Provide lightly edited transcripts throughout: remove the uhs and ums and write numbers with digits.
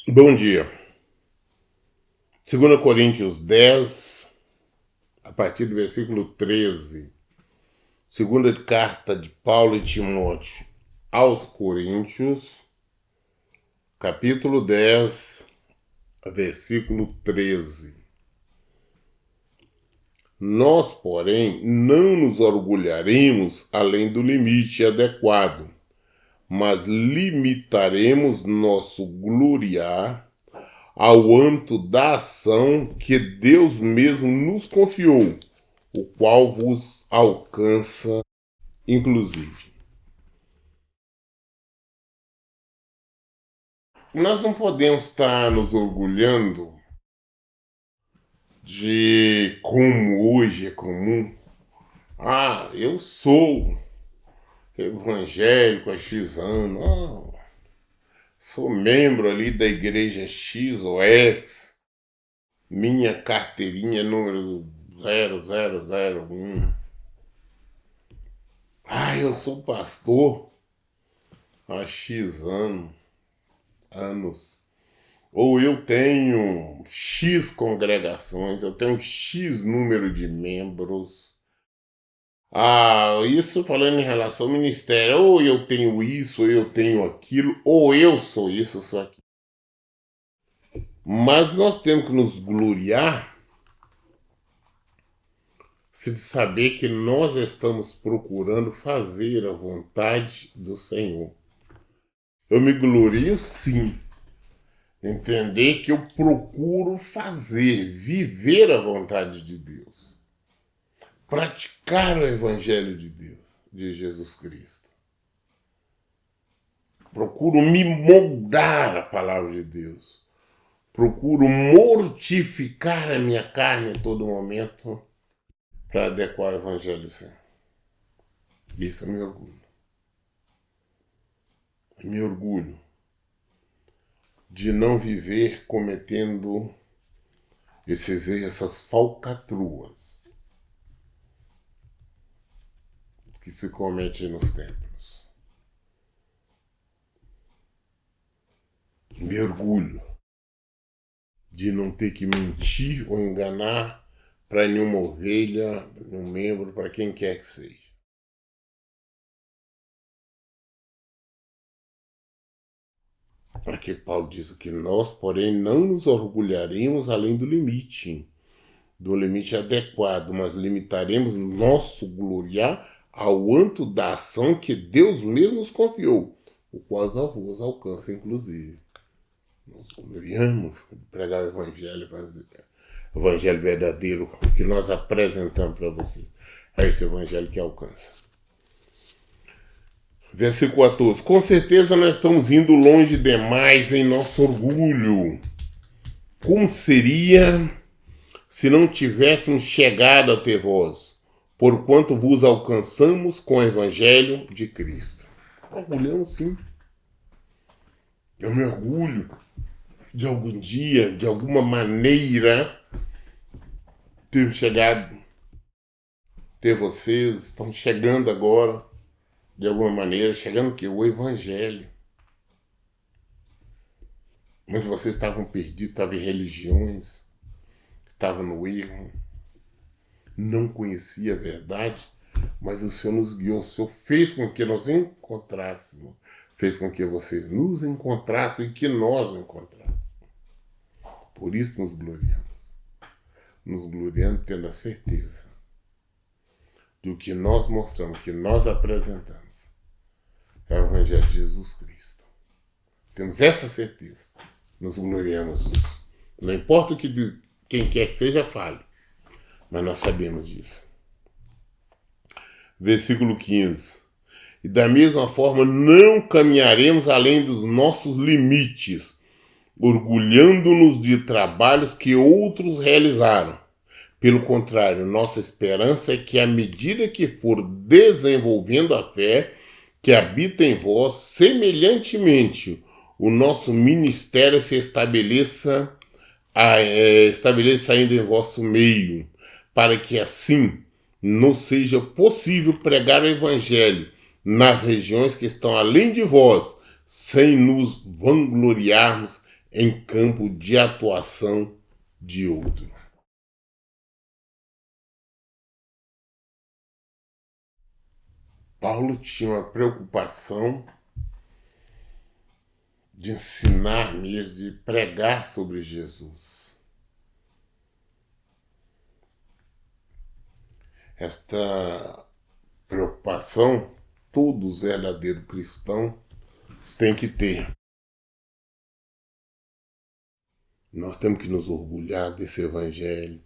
Bom dia. 2 Coríntios 10, a partir do versículo 13. Segunda carta de Paulo e Timóteo aos Coríntios, capítulo 10, versículo 13. Nós, porém, não nos orgulharemos além do limite adequado, mas limitaremos nosso gloriar ao âmbito da ação que Deus mesmo nos confiou, o qual vos alcança, inclusive. Nós não podemos estar nos orgulhando de como hoje é comum. Eu sou evangélico há X anos. Sou membro ali da igreja X ou X. Minha carteirinha é número 0001. Eu sou pastor há X anos. Ou eu tenho X congregações, eu tenho X número de membros. Isso falando em relação ao ministério. Ou eu tenho isso, ou eu tenho aquilo, ou eu sou isso, eu sou aquilo. Mas nós temos que nos gloriar de saber que nós estamos procurando fazer a vontade do Senhor. Eu me glorio sim. Entender que eu procuro fazer, viver a vontade de Deus. Praticar o Evangelho de Deus, de Jesus Cristo. Procuro me moldar a palavra de Deus. Procuro mortificar a minha carne a todo momento para adequar o Evangelho do Senhor. Isso é meu orgulho. É meu orgulho de não viver cometendo essas falcatruas que se cometem nos templos. Me orgulho de não ter que mentir ou enganar para nenhuma ovelha, nenhum membro, para quem quer que seja. Aqui Paulo diz que nós, porém, não nos orgulharemos além do limite adequado, mas limitaremos nosso gloriar ao âmbito da ação que Deus mesmo nos confiou, o qual vos alcança, inclusive. Nós gloriamos de pregar o evangelho verdadeiro que nós apresentamos para vocês. É esse evangelho que alcança. Versículo 14. Com certeza nós estamos indo longe demais em nosso orgulho. Como seria se não tivéssemos chegado até vós, porquanto vos alcançamos com o Evangelho de Cristo? Orgulhamos sim. Eu me orgulho de algum dia, de alguma maneira, ter chegado, ter vocês, estão chegando agora, de alguma maneira, chegando o quê? O Evangelho. Muitos de vocês estavam perdidos, estavam em religiões, estavam no erro, não conhecia a verdade, mas o Senhor nos guiou, o Senhor fez com que nós encontrássemos, fez com que vocês nos encontrassem e que nós nos encontrássemos. Por isso nos gloriamos. Nos gloriamos tendo a certeza do que nós mostramos, que nós apresentamos, é o Evangelho de Jesus Cristo. Temos essa certeza. Nos gloriamos disso. Não importa o que quem quer que seja fale, mas nós sabemos disso. Versículo 15. E da mesma forma não caminharemos além dos nossos limites, orgulhando-nos de trabalhos que outros realizaram. Pelo contrário, nossa esperança é que à medida que for desenvolvendo a fé que habita em vós, semelhantemente, o nosso ministério se estabeleça ainda em vosso meio, para que assim nos seja possível pregar o Evangelho nas regiões que estão além de vós, sem nos vangloriarmos em campo de atuação de outro. Paulo tinha uma preocupação de ensinar mesmo, de pregar sobre Jesus. Esta preocupação, todos os verdadeiros cristãos têm que ter. Nós temos que nos orgulhar desse evangelho.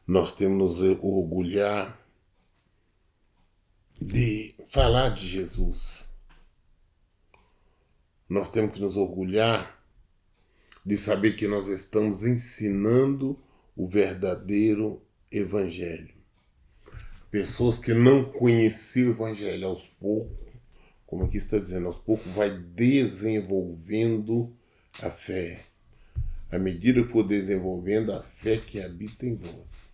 Nós temos que nos orgulhar de falar de Jesus. Nós temos que nos orgulhar de saber que nós estamos ensinando o verdadeiro evangelho. Pessoas que não conheciam o evangelho, aos poucos, como aqui está dizendo, aos poucos vai desenvolvendo a fé. À medida que for desenvolvendo a fé que habita em vós.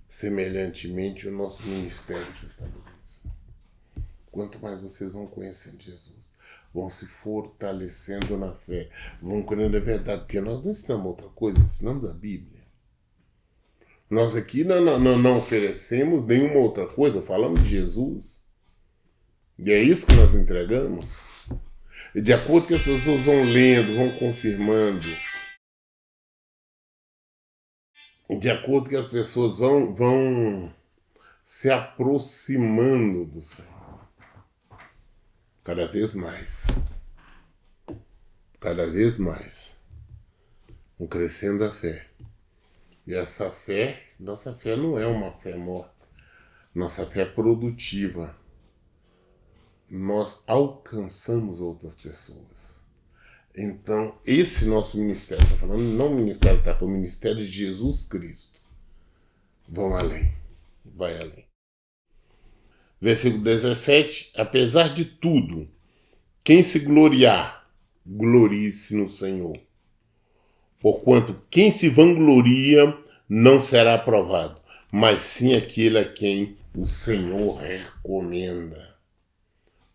Semelhantemente, o nosso ministério se estabelece. Quanto mais vocês vão conhecendo Jesus, vão se fortalecendo na fé, vão crendo a verdade, porque nós não ensinamos outra coisa, ensinamos a Bíblia. Nós aqui não oferecemos nenhuma outra coisa, falamos de Jesus. E é isso que nós entregamos. E de acordo com que as pessoas vão lendo, vão confirmando, de acordo com que as pessoas vão se aproximando do Senhor, cada vez mais, vão crescendo a fé. E essa fé, nossa fé não é uma fé morta, nossa fé é produtiva. Nós alcançamos outras pessoas. Então, esse nosso ministério, estou falando não o ministério, foi o ministério de Jesus Cristo. Vão além, vai além. Versículo 17, apesar de tudo, quem se gloriar, glorie-se no Senhor. Porquanto quem se vangloria não será aprovado, mas sim aquele a quem o Senhor recomenda.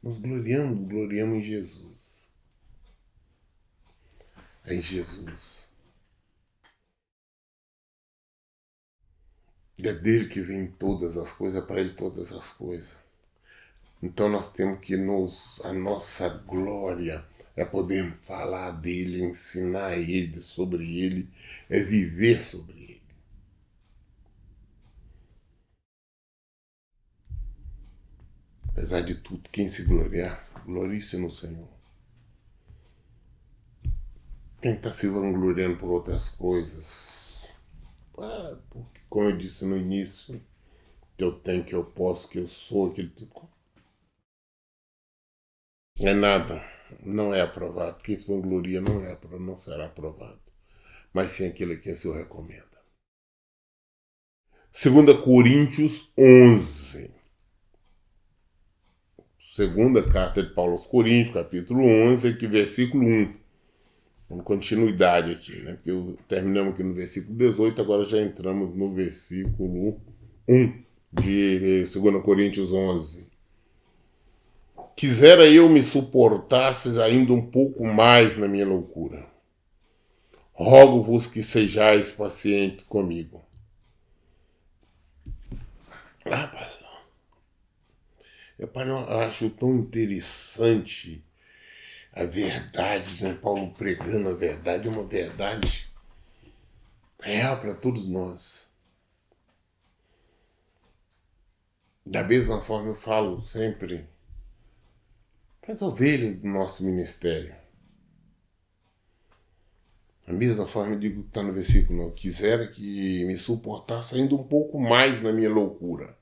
Nós gloriamos em Jesus. É em Jesus. É dele que vem todas as coisas, é para ele todas as coisas. Então nós temos que a nossa glória é poder falar dele, ensinar ele sobre ele, é viver sobre ele. Apesar de tudo, quem se gloriar, glorie-se no Senhor. Quem está se vangloriando por outras coisas, porque, como eu disse no início, que eu tenho, que eu posso, que eu sou, aquele tipo. É nada, não é aprovado. Quem se vangloria não será aprovado. Mas sim aquele que o Senhor recomenda. 2 Coríntios 11. Segunda carta de Paulo aos Coríntios, capítulo 11, aqui, versículo 1. Uma continuidade aqui, né? Porque terminamos aqui no versículo 18, agora já entramos no versículo 1 de 2 Coríntios 11. Quisera eu me suportasses ainda um pouco mais na minha loucura. Rogo-vos que sejais pacientes comigo. Pastor. Eu acho tão interessante a verdade, né? Paulo pregando a verdade, uma verdade real para todos nós. Da mesma forma eu falo sempre para as ovelhas do nosso ministério. Da mesma forma eu digo que está no versículo, eu quisera que me suportasse ainda um pouco mais na minha loucura.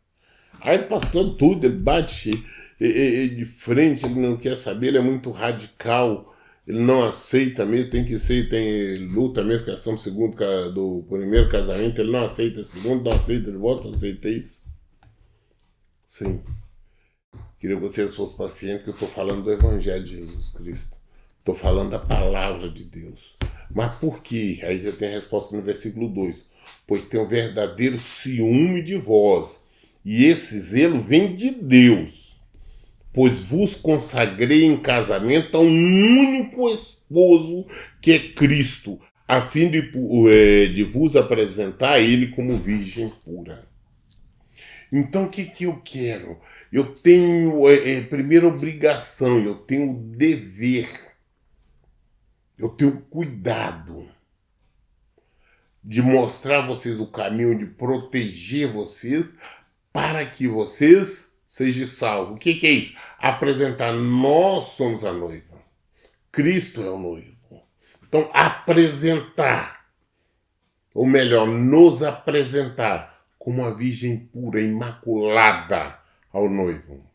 Aí o pastor tudo, ele bate de frente, ele não quer saber, ele é muito radical, ele não aceita mesmo, tem luta mesmo, questão do primeiro casamento, ele não aceita o segundo, não aceita o voto, aceita isso. Sim. Queria que vocês fossem pacientes, que eu estou falando do Evangelho de Jesus Cristo. Estou falando da palavra de Deus. Mas por quê? Aí já tem a resposta no versículo 2. Pois tem um verdadeiro ciúme de vós, e esse zelo vem de Deus, pois vos consagrei em casamento a um único esposo, que é Cristo, a fim de vos apresentar a ele como virgem pura. Então, o que eu quero? Eu tenho, primeira obrigação, eu tenho dever, eu tenho cuidado de mostrar a vocês o caminho, de proteger vocês, para que vocês sejam salvos. O que é isso? Apresentar, nós somos a noiva. Cristo é o noivo. Então, apresentar, ou melhor, nos apresentar como a virgem pura, imaculada ao noivo.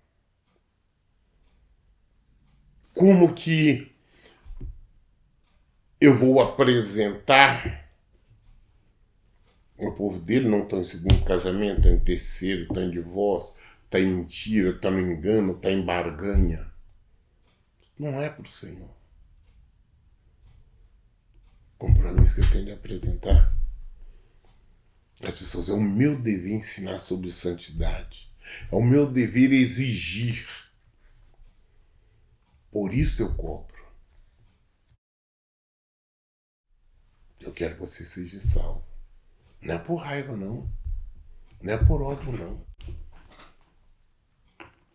Como que eu vou apresentar? O povo dele não está em segundo casamento, está em terceiro, está em divórcio, está em mentira, está no engano, está em barganha. Não é para o Senhor. O compromisso que eu tenho de apresentar às pessoas, é o meu dever ensinar sobre santidade. É o meu dever exigir. Por isso eu cobro. Eu quero que você seja salvo. Não é por raiva, não. Não é por ódio, não.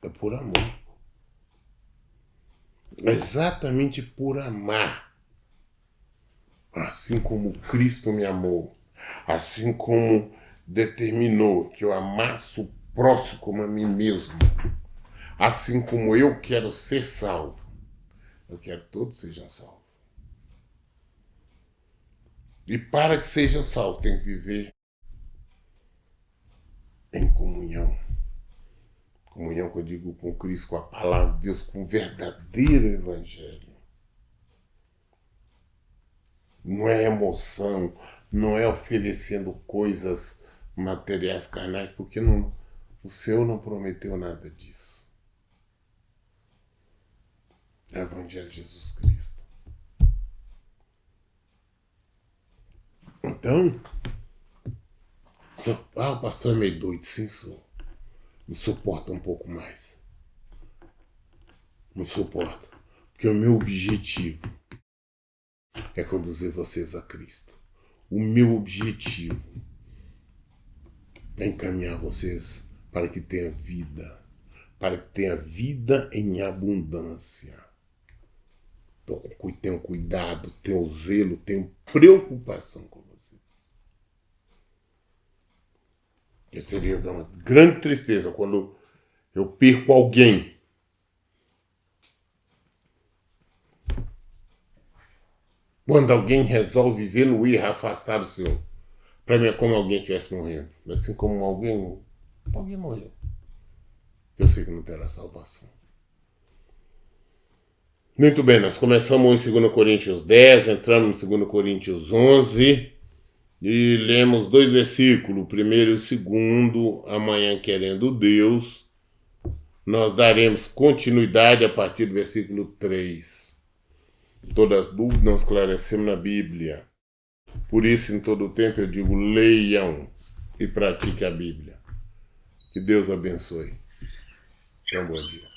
É por amor. É exatamente por amar. Assim como Cristo me amou. Assim como determinou que eu amasse o próximo como a mim mesmo. Assim como eu quero ser salvo. Eu quero que todos sejam salvos. E para que seja salvo, tem que viver em comunhão. Comunhão que eu digo com Cristo, com a palavra de Deus, com o verdadeiro evangelho. Não é emoção, não é oferecendo coisas materiais, carnais, porque não, o Senhor não prometeu nada disso. É o evangelho de Jesus Cristo. Então, o pastor é meio doido, sim, sou. Me suporta um pouco mais. Me suporta. Porque o meu objetivo é conduzir vocês a Cristo. O meu objetivo é encaminhar vocês para que tenha vida. Para que tenha vida em abundância. Então, tenham cuidado, tenham zelo, tenham preocupação com vocês. Seria uma grande tristeza quando eu perco alguém. Quando alguém resolve viver no erro, afastar do Senhor. Para mim é como alguém estivesse morrendo. Assim como alguém morreu. Eu sei que não terá salvação. Muito bem, nós começamos em 2 Coríntios 10, entramos em 2 Coríntios 11 e lemos 2 versículos, o primeiro e o segundo. Amanhã, querendo Deus, nós daremos continuidade a partir do versículo 3. Todas as dúvidas nós esclarecemos na Bíblia. Por isso, em todo o tempo, eu digo, leiam e pratiquem a Bíblia. Que Deus abençoe. Tenha um bom dia.